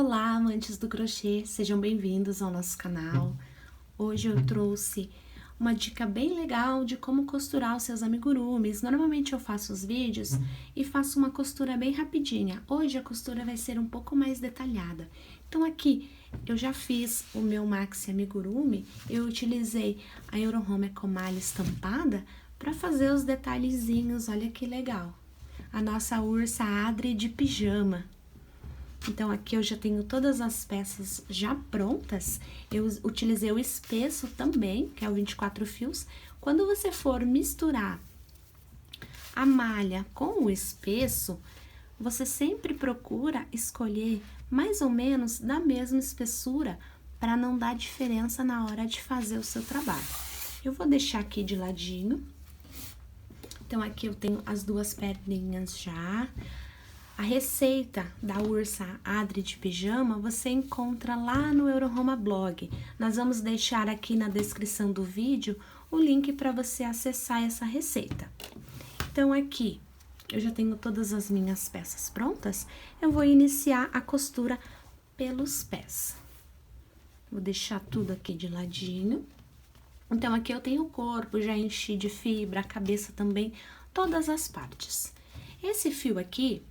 Olá, amantes do crochê, sejam bem-vindos ao nosso canal. Hoje eu trouxe uma dica bem legal de como costurar os seus amigurumis. Normalmente eu faço os vídeos e faço uma costura bem rapidinha. Hoje a costura vai ser um pouco mais detalhada. Então aqui eu já fiz o meu maxi amigurumi, eu utilizei a Eurohome Ecomalha estampada para fazer os detalhezinhos, olha que legal. A nossa ursa Adri de pijama. Então, aqui eu já tenho todas as peças já prontas. Eu utilizei o espesso também, que é o 24 fios. Quando você for misturar a malha com o espesso, você sempre procura escolher mais ou menos da mesma espessura para não dar diferença na hora de fazer o seu trabalho. Eu vou deixar aqui de ladinho. Então, aqui eu tenho as duas perninhas já. A receita da ursa Adri de pijama você encontra lá no Eurohome Blog. Nós vamos deixar aqui na descrição do vídeo o link para você acessar essa receita. Então aqui eu já tenho todas as minhas peças prontas. Eu vou iniciar a costura pelos pés. Vou deixar tudo aqui de ladinho. Então aqui eu tenho o corpo, já enchi de fibra, a cabeça também, todas as partes. Esse fio aqui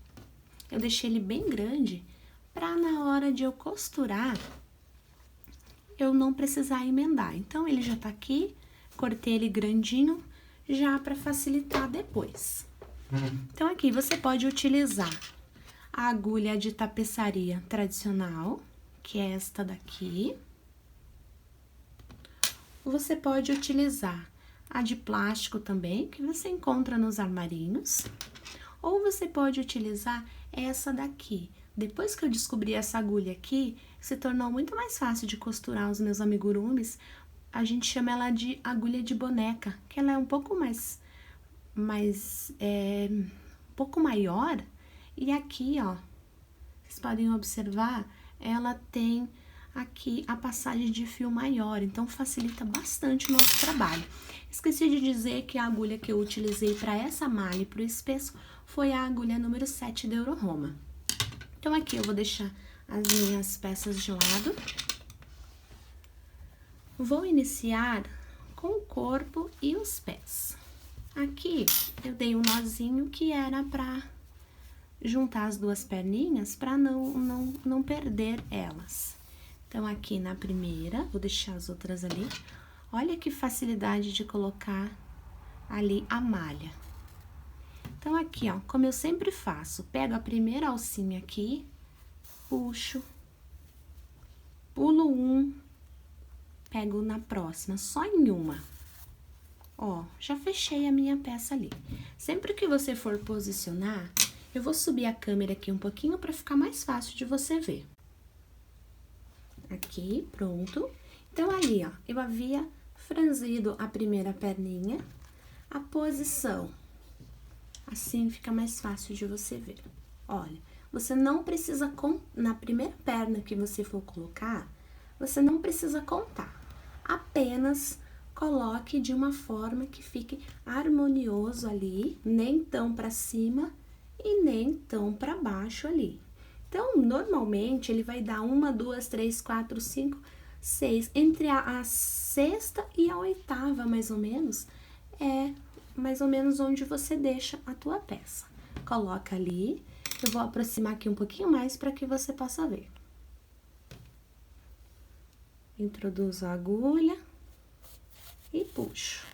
eu deixei ele bem grande para na hora de eu costurar eu não precisar emendar. Então, ele já tá aqui, cortei ele grandinho já para facilitar depois. Então, aqui você pode utilizar a agulha de tapeçaria tradicional, que é esta daqui. Você pode utilizar a de plástico também, que você encontra nos armarinhos. Ou você pode utilizar essa daqui. Depois que eu descobri essa agulha aqui, se tornou muito mais fácil de costurar os meus amigurumis. A gente chama ela de agulha de boneca, que ela é um pouco um pouco maior. E aqui, ó, vocês podem observar, ela tem aqui a passagem de fio maior, então facilita bastante o nosso trabalho. Esqueci de dizer que a agulha que eu utilizei para essa malha e para o espesso foi a agulha número 7 da Eurohome. Então, aqui eu vou deixar as minhas peças de lado. Vou iniciar com o corpo e os pés. Aqui eu dei um nozinho que era para juntar as duas perninhas para não perder elas. Então, aqui na primeira, vou deixar as outras ali. Olha que facilidade de colocar ali a malha. Então, aqui, ó, como eu sempre faço, pego a primeira alcinha aqui, puxo, pulo um, pego na próxima, só em uma. Ó, já fechei a minha peça ali. Sempre que você for posicionar, eu vou subir a câmera aqui um pouquinho para ficar mais fácil de você ver. Aqui, pronto. Então, ali, ó, eu havia franzido a primeira perninha, a posição. Assim fica mais fácil de você ver. Olha, você não precisa, na primeira perna que você for colocar, você não precisa contar. Apenas coloque de uma forma que fique harmonioso ali, nem tão para cima e nem tão para baixo ali. Então, normalmente, ele vai dar 1, 2, 3, 4, 5, 6. Entre a sexta e a oitava, mais ou menos, é mais ou menos onde você deixa a tua peça. Coloca ali. Eu vou aproximar aqui um pouquinho mais para que você possa ver. Introduzo a agulha e puxo.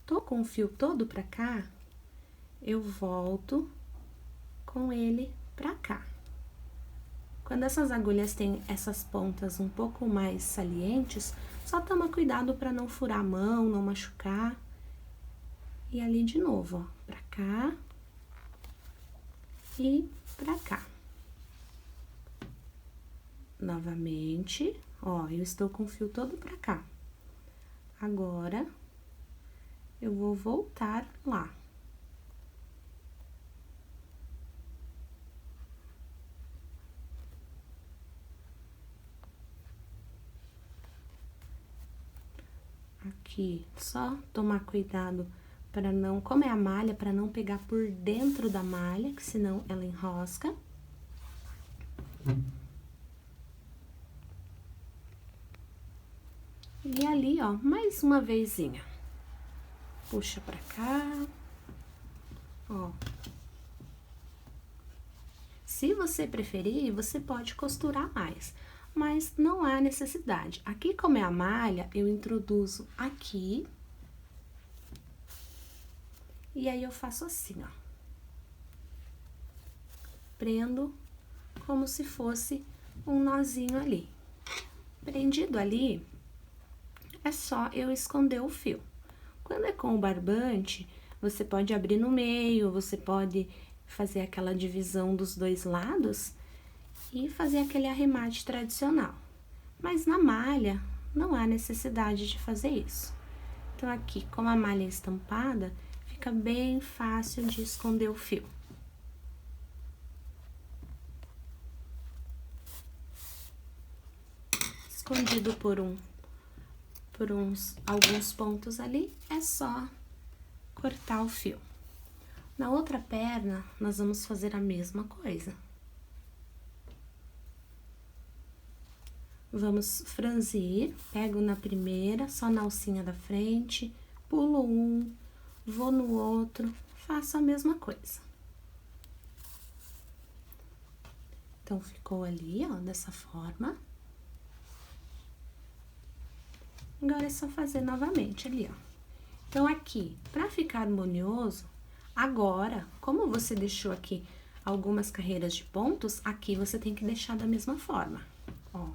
Tô com o fio todo para cá, eu volto com ele para cá. Quando essas agulhas têm essas pontas um pouco mais salientes, só toma cuidado para não furar a mão, não machucar. E ali de novo, ó, pra cá e pra cá. Novamente, ó, eu estou com o fio todo pra cá. Agora, eu vou voltar lá. Aqui, só tomar cuidado para não, como é a malha, para não pegar por dentro da malha, que senão ela enrosca. E ali, ó, mais uma vezinha. Puxa pra cá. Ó. Se você preferir, você pode costurar mais, mas não há necessidade. Aqui, como é a malha, eu introduzo aqui. E aí, eu faço assim, ó. Prendo como se fosse um nozinho ali. Prendido ali, é só eu esconder o fio. Quando é com o barbante, você pode abrir no meio, você pode fazer aquela divisão dos dois lados e fazer aquele arremate tradicional. Mas na malha, não há necessidade de fazer isso. Então, aqui, como a malha é estampada, fica bem fácil de esconder o fio. Escondido por alguns pontos ali, é só cortar o fio. Na outra perna, nós vamos fazer a mesma coisa. Vamos franzir, pego na primeira, só na alcinha da frente, pulo um, vou no outro, faço a mesma coisa. Então, ficou ali, ó, dessa forma. Agora, é só fazer novamente ali, ó. Então, aqui, pra ficar harmonioso, agora, como você deixou aqui algumas carreiras de pontos, aqui você tem que deixar da mesma forma, ó.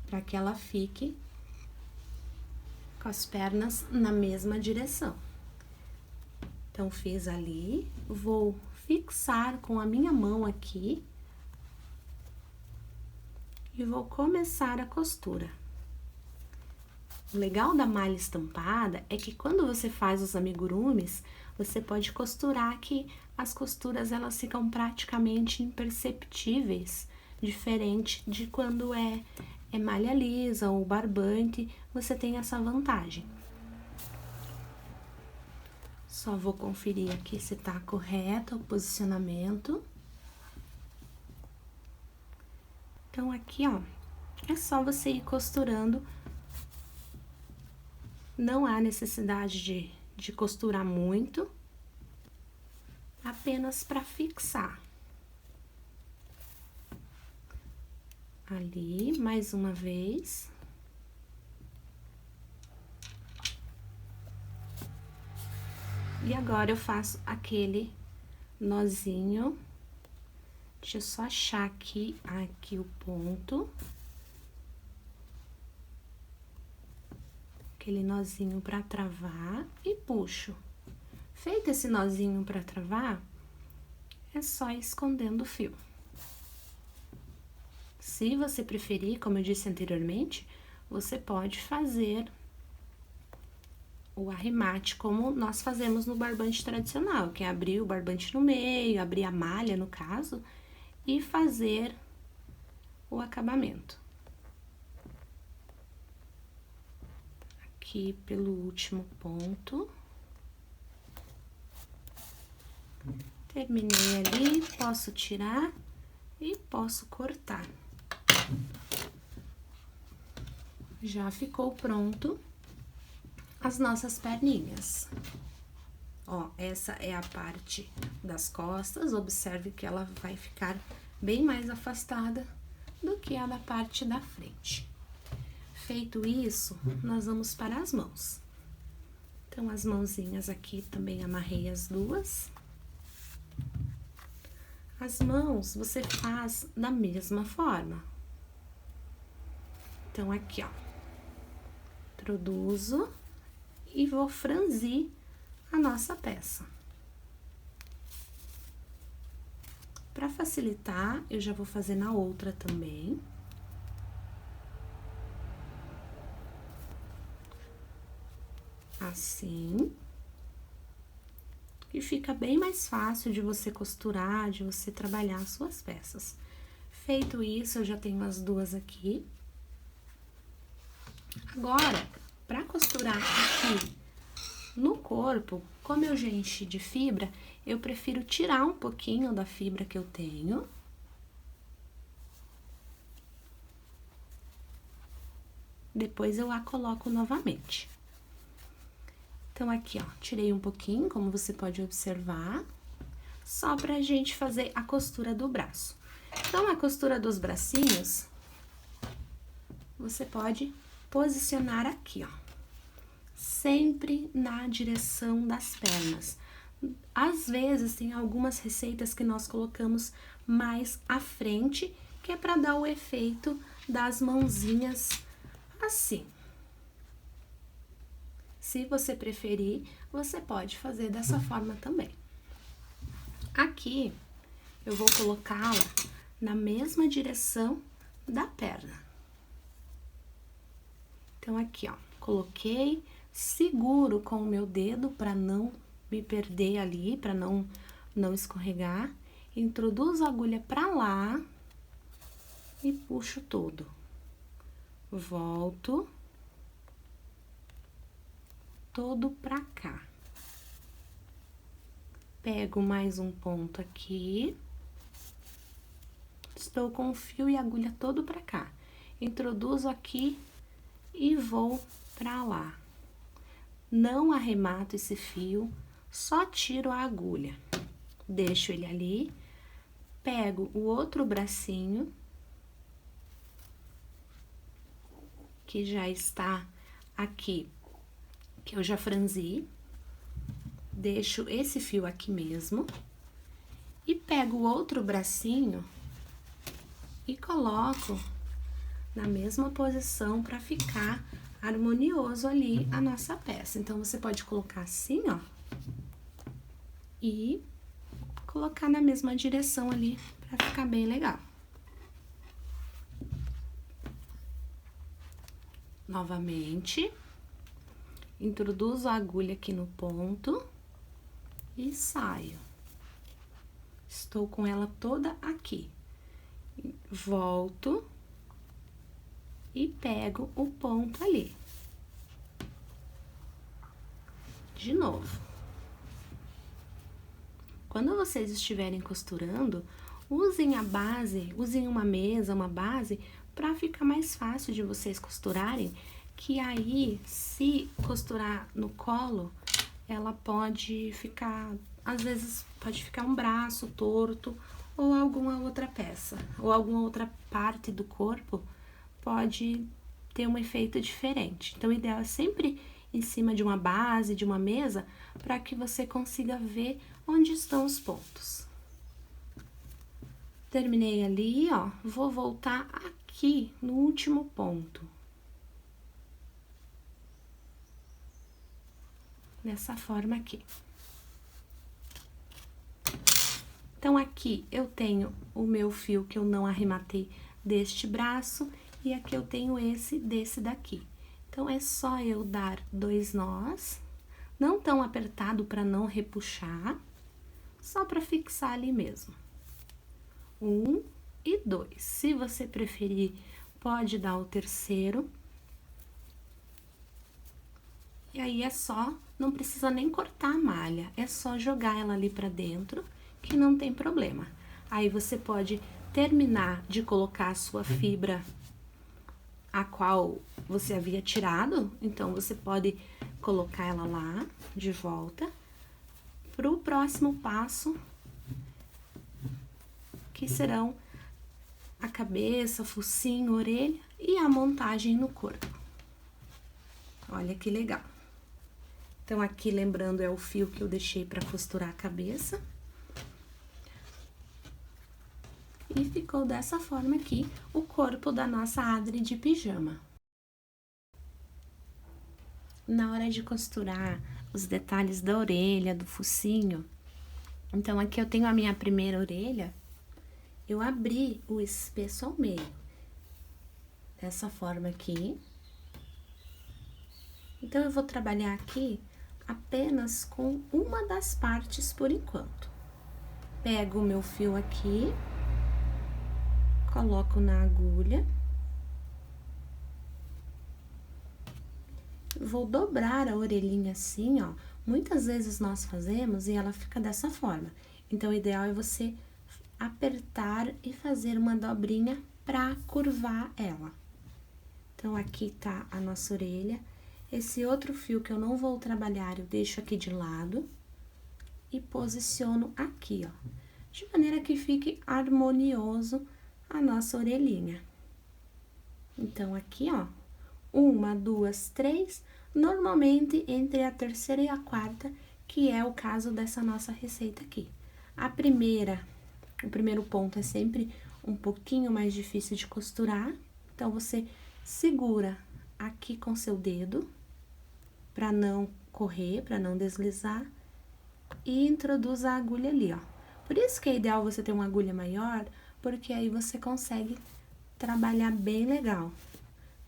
Pra que ela fique com as pernas na mesma direção. Então, fiz ali, vou fixar com a minha mão aqui e vou começar a costura. O legal da malha estampada é que quando você faz os amigurumis, você pode costurar que as costuras elas ficam praticamente imperceptíveis, diferente de quando é malha lisa ou barbante, você tem essa vantagem. Só vou conferir aqui se tá correto o posicionamento. Então, aqui, ó, é só você ir costurando. Não há necessidade de costurar muito, apenas para fixar. Ali, mais uma vez. E agora, eu faço aquele nozinho. Deixa eu só achar aqui o ponto. Aquele nozinho pra travar e puxo. Feito esse nozinho pra travar, é só ir escondendo o fio. Se você preferir, como eu disse anteriormente, você pode fazer o arremate como nós fazemos no barbante tradicional, que é abrir o barbante no meio, abrir a malha, no caso, e fazer o acabamento. Aqui pelo último ponto. Terminei ali, posso tirar e posso cortar. Já ficou pronto as nossas perninhas. Ó, essa é a parte das costas, observe que ela vai ficar bem mais afastada do que a da parte da frente. Feito isso, nós vamos para as mãos. Então, as mãozinhas aqui também amarrei as duas. As mãos você faz da mesma forma. Então, aqui, ó, introduzo e vou franzir a nossa peça. Para facilitar, eu já vou fazer na outra também. Assim. E fica bem mais fácil de você costurar, de você trabalhar as suas peças. Feito isso, eu já tenho as duas aqui. Agora, para costurar aqui no corpo, como eu já enchi de fibra, eu prefiro tirar um pouquinho da fibra que eu tenho. depois eu a coloco novamente. Então, aqui, ó, tirei um pouquinho, como você pode observar, só pra gente fazer a costura do braço. Então, a costura dos bracinhos, você pode posicionar aqui, ó, sempre na direção das pernas. Às vezes, tem algumas receitas que nós colocamos mais à frente, que é para dar o efeito das mãozinhas assim. Se você preferir, você pode fazer dessa forma também. Aqui, eu vou colocá-la na mesma direção da perna. Então, aqui, ó, coloquei, seguro com o meu dedo para não me perder ali, para não escorregar. Introduzo a agulha para lá e puxo todo. Volto todo pra cá. Pego mais um ponto aqui. Estou com o fio e agulha todo pra cá. Introduzo aqui e vou pra lá. Não arremato esse fio, só tiro a agulha. Deixo ele ali, pego o outro bracinho, que já está aqui, que eu já franzi, deixo esse fio aqui mesmo, e pego o outro bracinho e coloco na mesma posição para ficar harmonioso ali a nossa peça. Então, você pode colocar assim, ó, e colocar na mesma direção ali para ficar bem legal. Novamente, introduzo a agulha aqui no ponto e saio. Estou com ela toda aqui. Volto e pego o ponto ali. De novo. Quando vocês estiverem costurando, usem a base, usem uma mesa, uma base, para ficar mais fácil de vocês costurarem, que aí, se costurar no colo, ela pode ficar, às vezes, pode ficar um braço torto, ou alguma outra peça, ou alguma outra parte do corpo pode ter um efeito diferente. Então, o ideal é sempre em cima de uma base, de uma mesa, para que você consiga ver onde estão os pontos. Terminei ali, ó, vou voltar aqui no último ponto. Dessa forma aqui. Então, aqui eu tenho o meu fio que eu não arrematei deste braço, e aqui eu tenho esse desse daqui. Então, é só eu dar 2 nós, não tão apertado para não repuxar, só para fixar ali mesmo. 1 e 2. Se você preferir, pode dar o terceiro. E aí, é só, não precisa nem cortar a malha, é só jogar ela ali pra dentro, que não tem problema. Aí, você pode terminar de colocar a sua fibra, a qual você havia tirado, então, você pode colocar ela lá, de volta, pro próximo passo, que serão a cabeça, focinho, orelha e a montagem no corpo. Olha que legal. Então, aqui, lembrando, é o fio que eu deixei para costurar a cabeça. E ficou dessa forma aqui o corpo da nossa Adri de pijama. Na hora de costurar os detalhes da orelha, do focinho, então, aqui eu tenho a minha primeira orelha, eu abri o espesso ao meio, dessa forma aqui. Então, eu vou trabalhar aqui apenas com uma das partes por enquanto. Pego o meu fio aqui, coloco na agulha. Vou dobrar a orelhinha assim, ó. Muitas vezes nós fazemos e ela fica dessa forma. Então, o ideal é você apertar e fazer uma dobrinha pra curvar ela. Então, aqui tá a nossa orelha. Esse outro fio que eu não vou trabalhar, eu deixo aqui de lado e posiciono aqui, ó, de maneira que fique harmonioso a nossa orelhinha. Então, aqui, ó, 1, 2, 3, normalmente entre a terceira e a quarta, que é o caso dessa nossa receita aqui. O primeiro ponto é sempre um pouquinho mais difícil de costurar, então, você segura aqui com seu dedo, para não correr, para não deslizar, e introduz a agulha ali, ó. Por isso que é ideal você ter uma agulha maior, porque aí você consegue trabalhar bem legal.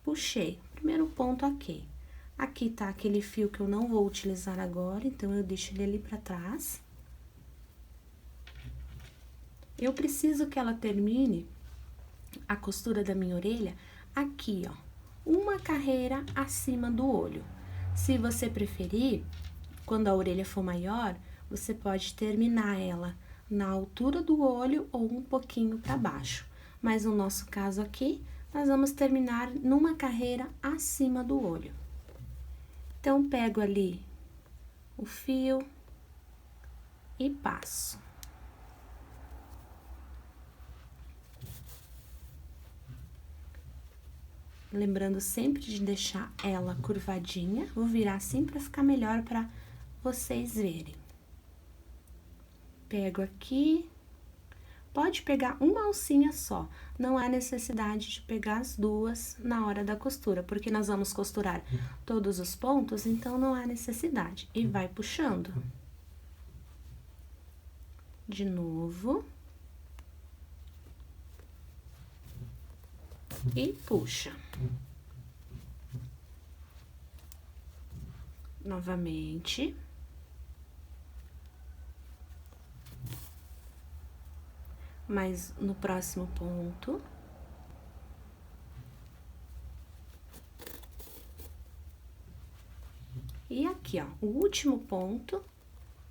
Puxei, primeiro ponto, ok. Aqui tá aquele fio que eu não vou utilizar agora, então, eu deixo ele ali pra trás. Eu preciso que ela termine a costura da minha orelha aqui, ó, uma carreira acima do olho. Se você preferir, quando a orelha for maior, você pode terminar ela na altura do olho ou um pouquinho para baixo. Mas no nosso caso aqui, nós vamos terminar numa carreira acima do olho. Então, pego ali o fio e passo. Lembrando sempre de deixar ela curvadinha, vou virar assim para ficar melhor para vocês verem. Pego aqui, pode pegar uma alcinha só, não há necessidade de pegar as duas na hora da costura, porque nós vamos costurar todos os pontos, então não há necessidade. E vai puxando. De novo. E puxa. Novamente. Mas no próximo ponto. E aqui, ó, o último ponto,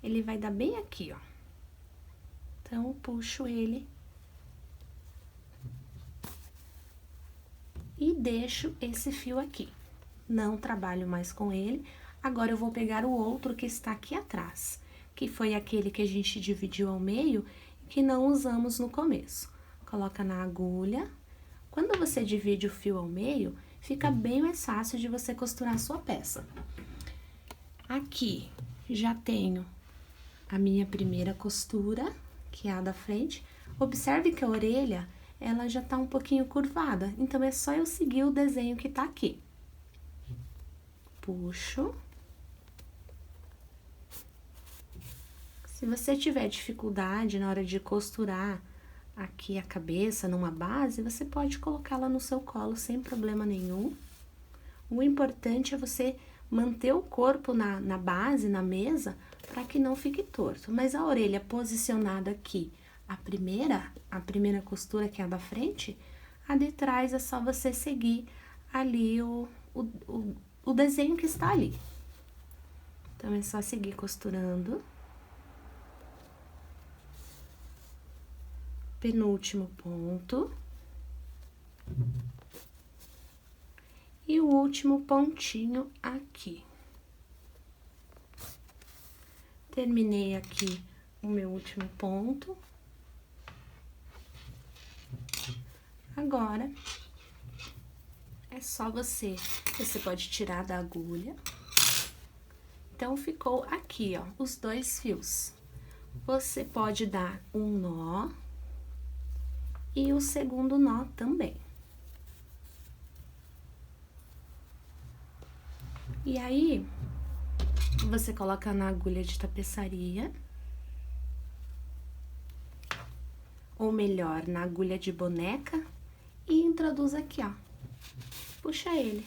ele vai dar bem aqui, ó. Então, eu puxo ele. E deixo esse fio aqui. Não trabalho mais com ele. Agora, eu vou pegar o outro que está aqui atrás, que foi aquele que a gente dividiu ao meio, que não usamos no começo. Coloca na agulha. Quando você divide o fio ao meio, fica bem mais fácil de você costurar a sua peça. Aqui, já tenho a minha primeira costura, que é a da frente. Observe que a orelha, ela já tá um pouquinho curvada, então, é só eu seguir o desenho que tá aqui. Puxo. Se você tiver dificuldade na hora de costurar aqui a cabeça numa base, você pode colocá-la no seu colo sem problema nenhum. O importante é você manter o corpo na base, na mesa, para que não fique torto. Mas a orelha posicionada aqui, a primeira costura, que é a da frente, a de trás é só você seguir ali o desenho que está ali. Então, é só seguir costurando. Penúltimo ponto. E o último pontinho aqui. Terminei aqui o meu último ponto. Agora, é só você pode tirar da agulha. Então, ficou aqui, ó, os dois fios. Você pode dar um nó e o segundo nó também. E aí, você coloca na agulha de tapeçaria, ou melhor, na agulha de boneca, e introduz aqui, ó. Puxa ele.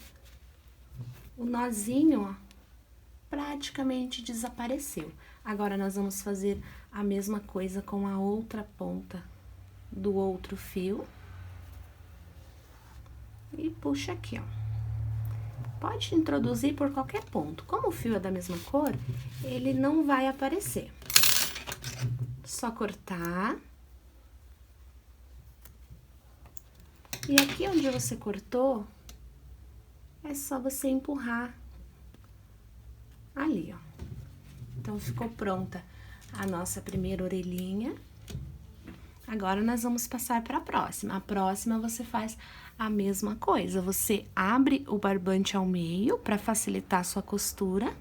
O nozinho, ó, praticamente desapareceu. Agora, nós vamos fazer a mesma coisa com a outra ponta do outro fio. E puxa aqui, ó. Pode introduzir por qualquer ponto. Como o fio é da mesma cor, ele não vai aparecer. Só cortar. E aqui onde você cortou, é só você empurrar ali, ó. Então, ficou pronta a nossa primeira orelhinha. Agora, nós vamos passar para a próxima. A próxima, você faz a mesma coisa. Você abre o barbante ao meio para facilitar a sua costura.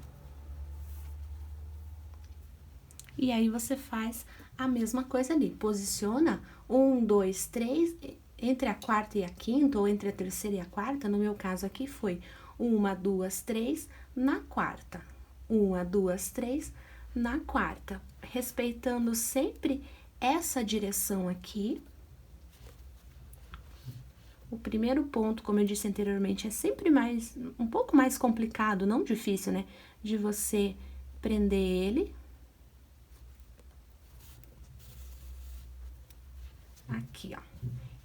E aí, você faz a mesma coisa ali. Posiciona 1, 2, 3, entre a quarta e a quinta, ou entre a terceira e a quarta. No meu caso aqui, foi 1, 2, 3 na quarta. 1, 2, 3 na quarta. Respeitando sempre essa direção aqui. O primeiro ponto, como eu disse anteriormente, é sempre um pouco mais complicado, não difícil, né? De você prender ele. Aqui, ó.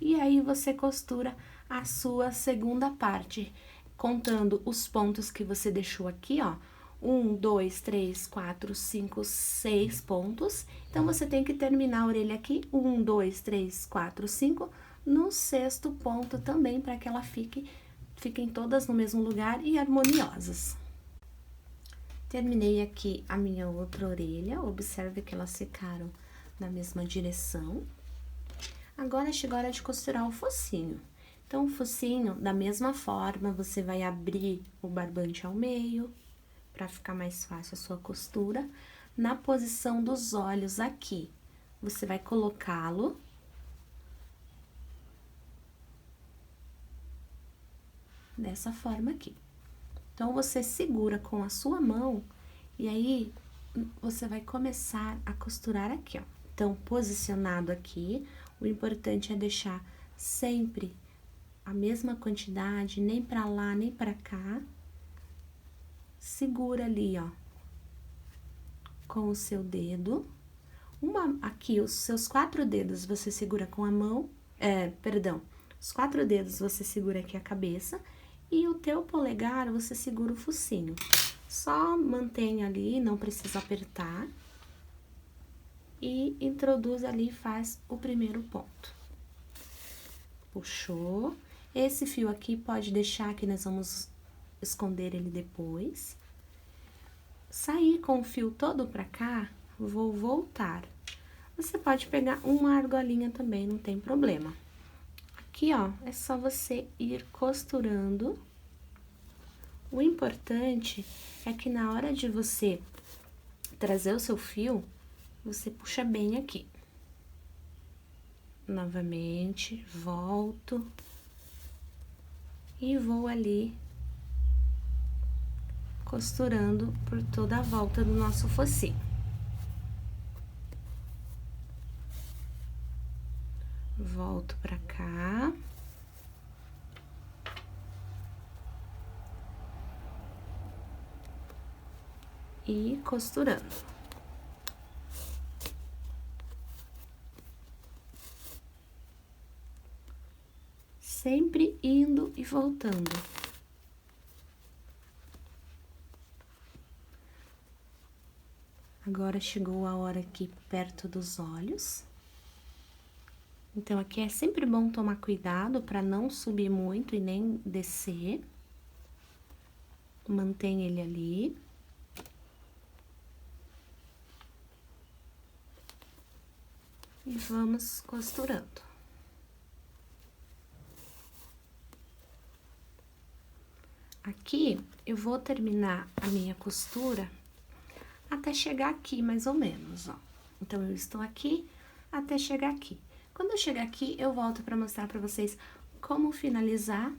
E aí, você costura a sua segunda parte, contando os pontos que você deixou aqui, ó. 1, 2, 3, 4, 5, 6 pontos. Então, você tem que terminar a orelha aqui, 1, 2, 3, 4, 5, no sexto ponto também, para que ela fiquem todas no mesmo lugar e harmoniosas. Terminei aqui a minha outra orelha, observe que elas ficaram na mesma direção. Agora, chegou a hora de costurar o focinho. Então, o focinho, da mesma forma, você vai abrir o barbante ao meio, para ficar mais fácil a sua costura. Na posição dos olhos aqui, você vai colocá-lo. Dessa forma aqui. Então, você segura com a sua mão e aí, você vai começar a costurar aqui, ó. Então, posicionado aqui, o importante é deixar sempre a mesma quantidade, nem pra lá, nem pra cá. Segura ali, ó, com o seu dedo. Aqui, os seus 4 dedos você segura com a mão, os 4 dedos você segura aqui a cabeça e o teu polegar você segura o focinho. Só mantém ali, não precisa apertar. E introduz ali e faz o primeiro ponto. Puxou. Esse fio aqui pode deixar que nós vamos esconder ele depois. Sair com o fio todo pra cá, vou voltar. Você pode pegar uma argolinha também, não tem problema. Aqui, ó, é só você ir costurando. O importante é que na hora de você trazer o seu fio, você puxa bem aqui. Novamente, volto. E vou ali costurando por toda a volta do nosso focinho. Volto pra cá. E costurando. Sempre indo e voltando. Agora, chegou a hora aqui perto dos olhos. Então, aqui é sempre bom tomar cuidado para não subir muito e nem descer. Mantém ele ali. E vamos costurando. Aqui, eu vou terminar a minha costura até chegar aqui, mais ou menos, ó. Então, eu estou aqui até chegar aqui. Quando eu chegar aqui, eu volto para mostrar para vocês como finalizar.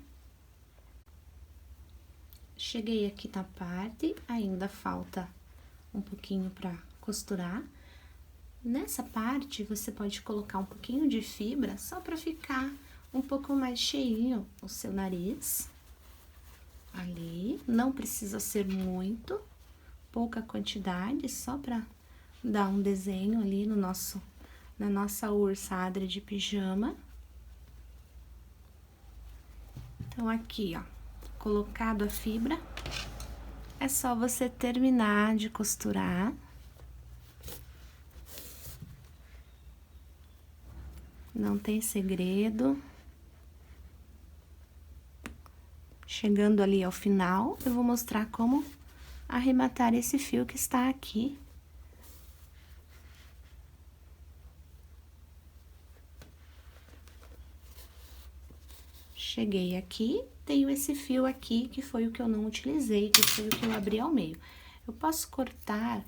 Cheguei aqui na parte, ainda falta um pouquinho para costurar. Nessa parte, você pode colocar um pouquinho de fibra, só para ficar um pouco mais cheinho o seu nariz. Ali, não precisa ser muito, pouca quantidade, só para dar um desenho ali na nossa ursa Adria de pijama. Então, aqui, ó, colocado a fibra, é só você terminar de costurar. Não tem segredo. Chegando ali ao final, eu vou mostrar como arrematar esse fio que está aqui. Cheguei aqui, tenho esse fio aqui, que foi o que eu não utilizei, que foi o que eu abri ao meio. Eu posso cortar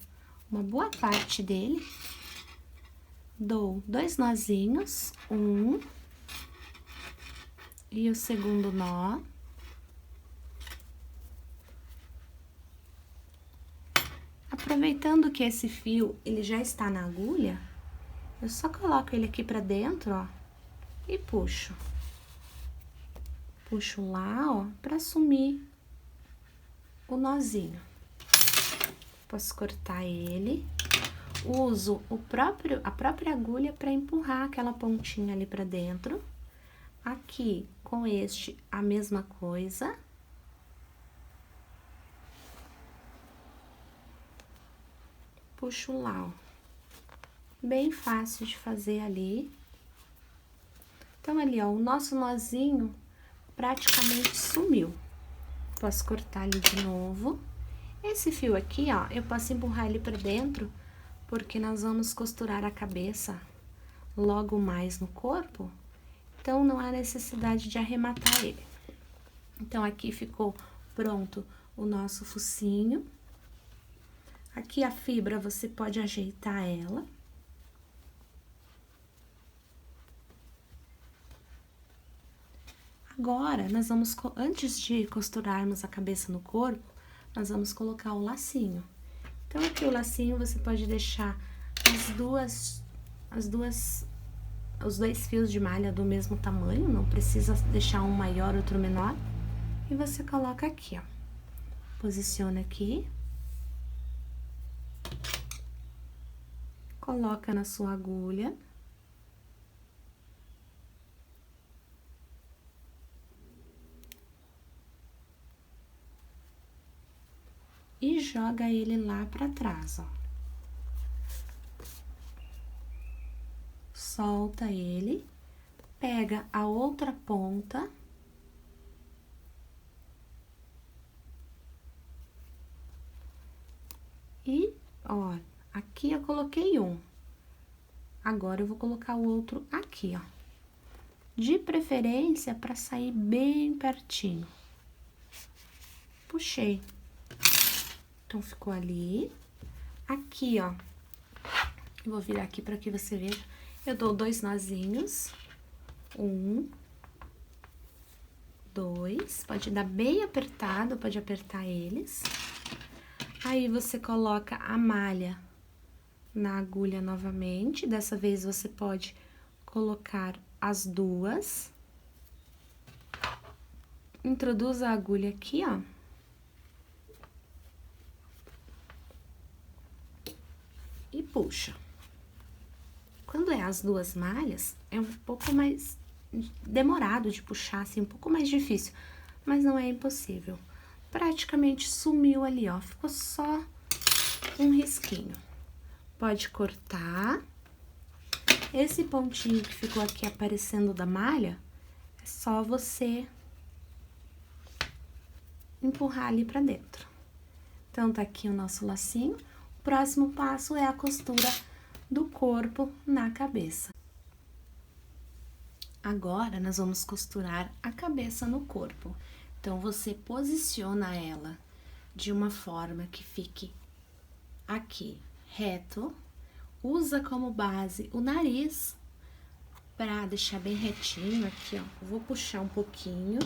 uma boa parte dele, dou 2 nozinhos, um e o segundo nó. Aproveitando que esse fio, ele já está na agulha, eu só coloco ele aqui pra dentro, ó, e puxo. Puxo lá, ó, pra sumir o nozinho. Posso cortar ele. Uso a própria agulha pra empurrar aquela pontinha ali pra dentro. Aqui, com este, a mesma coisa. Puxo lá, ó. Bem fácil de fazer ali. Então, ali, ó, o nosso nozinho praticamente sumiu. Posso cortar ali de novo. Esse fio aqui, ó, eu posso empurrar ele pra dentro, porque nós vamos costurar a cabeça logo mais no corpo, então não há necessidade de arrematar ele. Então, aqui ficou pronto o nosso focinho. Aqui a fibra, você pode ajeitar ela. Agora, nós vamos, antes de costurarmos a cabeça no corpo, nós vamos colocar o lacinho. Então, aqui o lacinho, você pode deixar os dois fios de malha do mesmo tamanho, não precisa deixar um maior, outro menor. E você coloca aqui, ó. Posiciona aqui. Coloca na sua agulha. E joga ele lá pra trás, ó. Solta ele, pega a outra ponta. E, ó, aqui eu coloquei um. Agora, eu vou colocar o outro aqui, ó. De preferência, pra sair bem pertinho. Puxei. Então, ficou ali. Aqui, ó, eu vou virar aqui pra que você veja. Eu dou 2 nozinhos. 1, 2. Pode dar bem apertado, pode apertar eles. Aí, você coloca a malha na agulha novamente. Dessa vez, você pode colocar as duas. Introduz a agulha aqui, ó. E puxa. Quando é as duas malhas, é um pouco mais demorado de puxar, assim, um pouco mais difícil. Mas não é impossível. Praticamente sumiu ali, ó. Ficou só um risquinho. Pode cortar. Esse pontinho que ficou aqui aparecendo da malha, é só você empurrar ali pra dentro. Então, tá aqui o nosso lacinho. O próximo passo é a costura do corpo na cabeça. Agora, nós vamos costurar a cabeça no corpo. Então, você posiciona ela de uma forma que fique aqui reto. Usa como base o nariz para deixar bem retinho aqui, ó. Eu vou puxar um pouquinho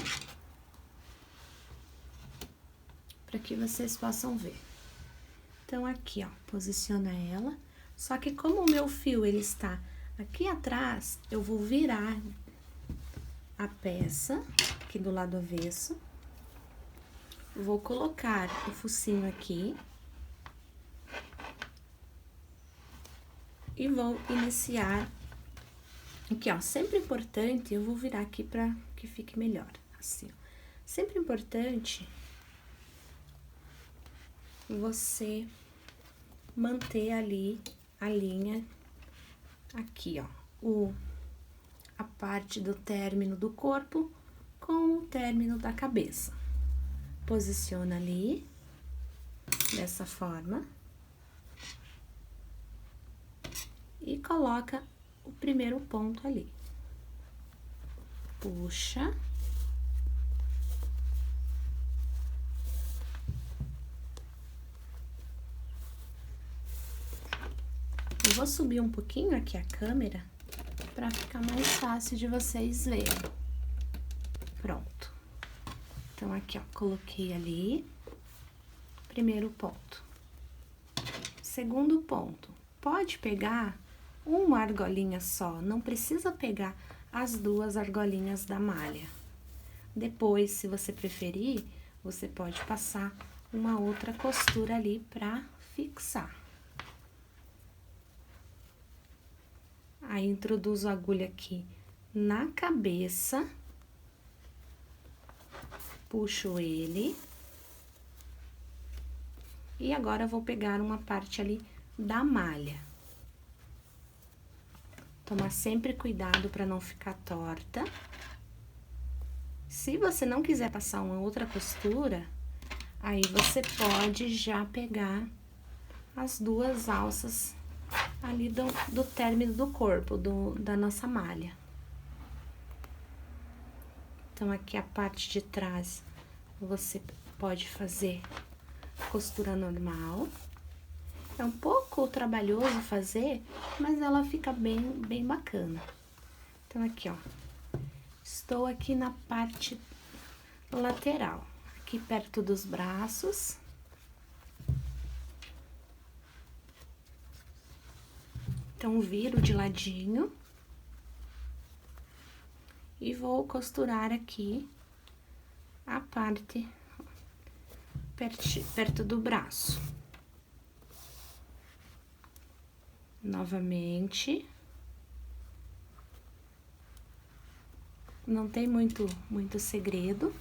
para que vocês possam ver. Então, aqui, ó, posiciona ela. Só que como o meu fio, ele está aqui atrás, eu vou virar a peça aqui do lado avesso. Vou colocar o focinho aqui. E vou iniciar aqui, ó. Sempre importante, eu vou virar aqui pra que fique melhor, assim, ó. Sempre importante você manter ali a linha aqui, ó, a parte do término do corpo com o término da cabeça. Posiciona ali, dessa forma. E coloca o primeiro ponto ali. Puxa. Eu vou subir um pouquinho aqui a câmera para ficar mais fácil de vocês verem. Pronto. Então, aqui, ó, coloquei ali, primeiro ponto. Segundo ponto, pode pegar uma argolinha só, não precisa pegar as duas argolinhas da malha. Depois, se você preferir, você pode passar uma outra costura ali pra fixar. Aí, introduzo a agulha aqui na cabeça, puxo ele. E agora, vou pegar uma parte ali da malha. Tomar sempre cuidado para não ficar torta. Se você não quiser passar uma outra costura, aí você pode já pegar as duas alças ali do término do corpo, da nossa malha. Então, aqui a parte de trás, você pode fazer costura normal. É um pouco trabalhoso fazer, mas ela fica bem bacana. Então, aqui, ó, estou aqui na parte lateral, aqui perto dos braços. Então, viro de ladinho. E vou costurar aqui a parte perto do braço. Novamente. Não tem muito segredo.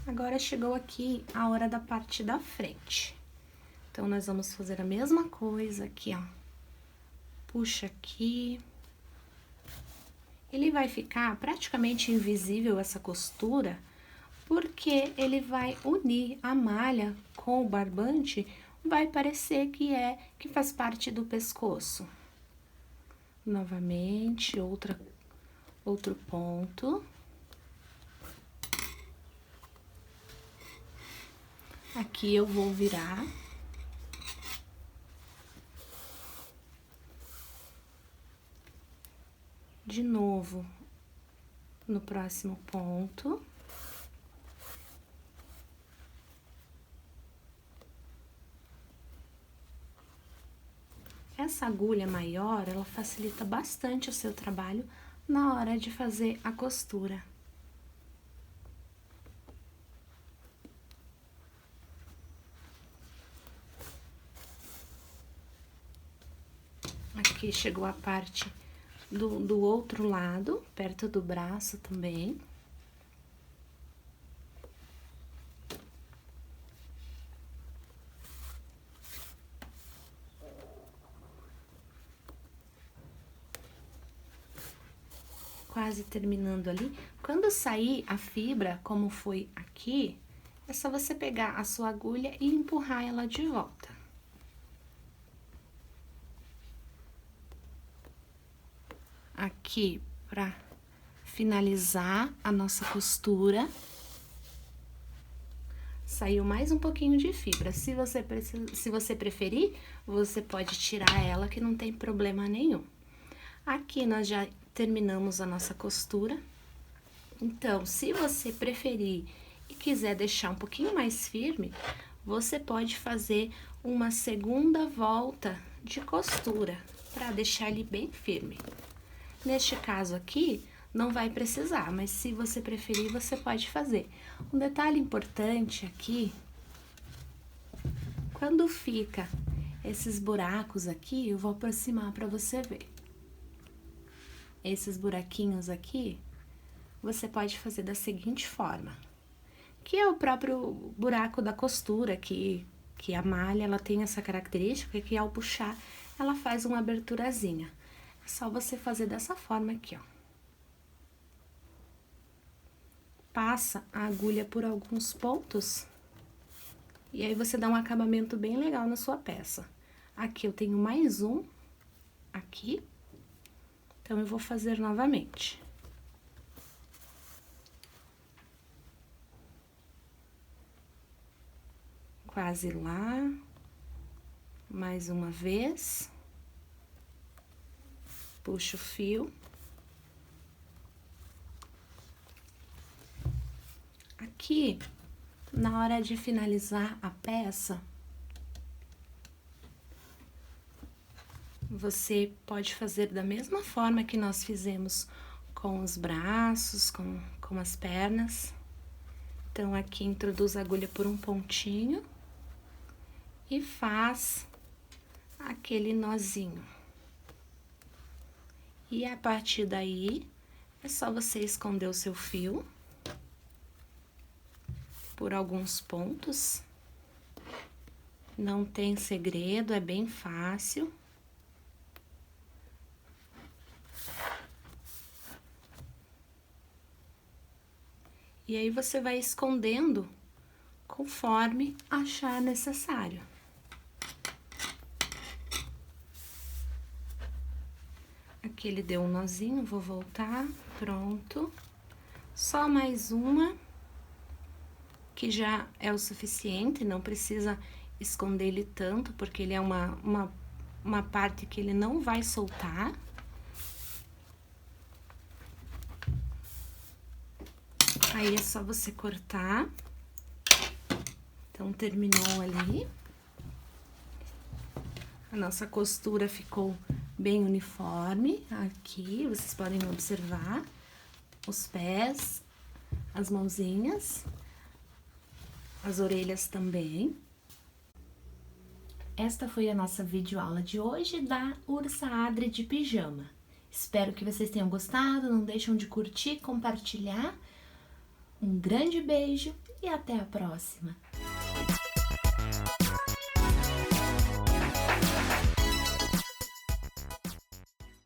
Agora, chegou aqui a hora da parte da frente. Então, nós vamos fazer a mesma coisa aqui, ó. Puxa aqui. Ele vai ficar praticamente invisível, essa costura, porque ele vai unir a malha com o barbante, vai parecer que faz parte do pescoço. Novamente, outro ponto. Aqui eu vou virar. De novo, no próximo ponto. Essa agulha maior, ela facilita bastante o seu trabalho na hora de fazer a costura. Aqui chegou a parte do outro lado, perto do braço também. Quase terminando ali. Quando sair a fibra, como foi aqui, é só você pegar a sua agulha e empurrar ela de volta. Aqui, pra finalizar a nossa costura, saiu mais um pouquinho de fibra. Se você preferir, você pode tirar ela, que não tem problema nenhum. Aqui, nós já terminamos a nossa costura. Então, se você preferir e quiser deixar um pouquinho mais firme, você pode fazer uma segunda volta de costura, para deixar ele bem firme. Neste caso aqui, não vai precisar, mas se você preferir, você pode fazer. Um detalhe importante aqui, quando fica esses buracos aqui, eu vou aproximar para você ver. Esses buraquinhos aqui, você pode fazer da seguinte forma, que é o próprio buraco da costura, que a malha, ela tem essa característica que ao puxar, ela faz uma aberturazinha. É só você fazer dessa forma aqui, ó. Passa a agulha por alguns pontos e aí você dá um acabamento bem legal na sua peça. Aqui eu tenho mais um, aqui, então eu vou fazer novamente. Quase lá, mais uma vez, puxo o fio. Aqui, na hora de finalizar a peça, você pode fazer da mesma forma que nós fizemos com os braços, com as pernas. Então, aqui introduz a agulha por um pontinho e faz aquele nozinho. E a partir daí, é só você esconder o seu fio por alguns pontos. Não tem segredo, é bem fácil. E aí, você vai escondendo conforme achar necessário. Aqui ele deu um nozinho, vou voltar, pronto. Só mais uma, que já é o suficiente, não precisa esconder ele tanto, porque ele é uma parte que ele não vai soltar. Aí, é só você cortar. Então, terminou ali. A nossa costura ficou bem uniforme. Aqui, vocês podem observar os pés, as mãozinhas, as orelhas também. Esta foi a nossa videoaula de hoje da Ursa Adri de pijama. Espero que vocês tenham gostado, não deixem de curtir, compartilhar. Um grande beijo e até a próxima!